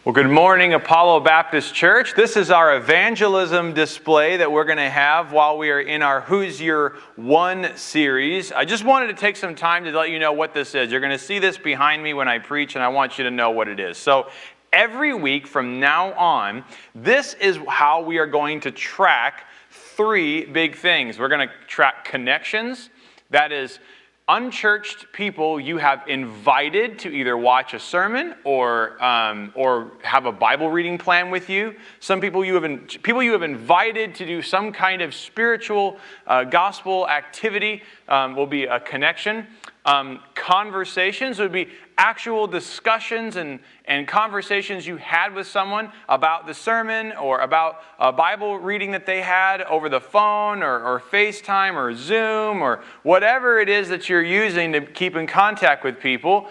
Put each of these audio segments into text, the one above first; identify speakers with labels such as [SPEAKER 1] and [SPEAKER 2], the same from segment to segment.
[SPEAKER 1] Well, good morning, Apollo Baptist Church. This is our evangelism display that we're going to have while we are in our Who's Your One series. I just wanted to take some time to let you know what this is. You're going to see this behind me when I preach, and I want you to know what it is. So every week from now on, this is how we are going to track three big things. We're going to track connections, that is, unchurched people you have invited to either watch a sermon or have a Bible reading plan with you. Some people you have invited to do some kind of spiritual gospel activity will be a connection. Conversations would be actual discussions and conversations you had with someone about the sermon or about a Bible reading that they had over the phone or FaceTime or Zoom or whatever it is that you're using to keep in contact with people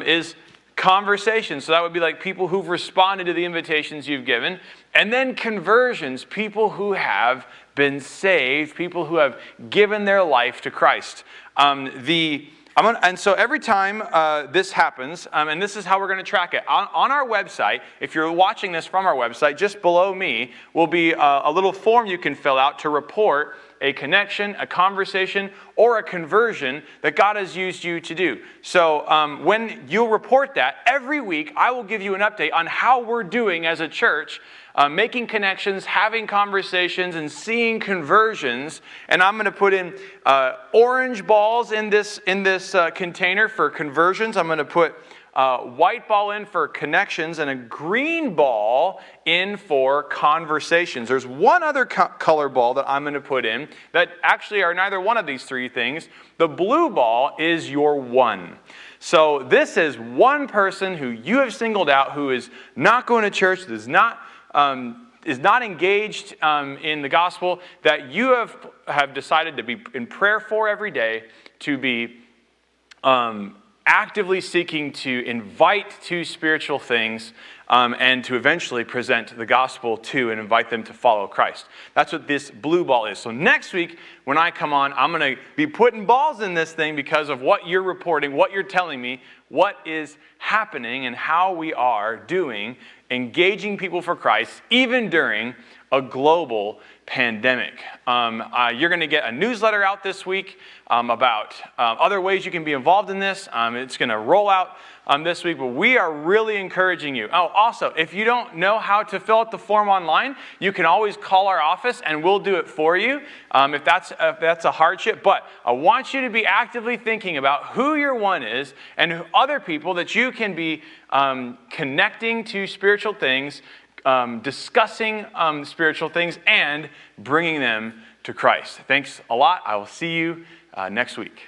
[SPEAKER 1] is conversations. So that would be like people who've responded to the invitations you've given. And then conversions, people who have been saved, people who have given their life to Christ. And so every time this happens, and this is how we're going to track it. On our website, if you're watching this from our website, just below me will be a little form you can fill out to report a connection, a conversation, or a conversion that God has used you to do. So when you'll report that, every week I will give you an update on how we're doing as a church, making connections, having conversations, and seeing conversions. And I'm going to put in orange balls in this container for conversions. I'm going to put white ball in for connections and a green ball in for conversations. There's one other color ball that I'm going to put in that actually are neither one of these three things. The blue ball is your one. So this is one person who you have singled out who is not going to church, is not engaged in the gospel, that you have decided to be in prayer for every day, to be actively seeking to invite to spiritual things, and to eventually present the gospel to and invite them to follow Christ. That's what this blue ball is. So next week, when I come on, I'm going to be putting balls in this thing because of what you're reporting, what you're telling me, what is happening, and how we are doing, engaging people for Christ, even during a global pandemic. You're going to get a newsletter out this week about other ways you can be involved in this. It's going to roll out this week, but we are really encouraging you. Oh, also, if you don't know how to fill out the form online, you can always call our office and we'll do it for you if that's a hardship. But I want you to be actively thinking about who your one is and other people that you can be connecting to spiritual things, discussing spiritual things, and bringing them to Christ. Thanks a lot. I will see you next week.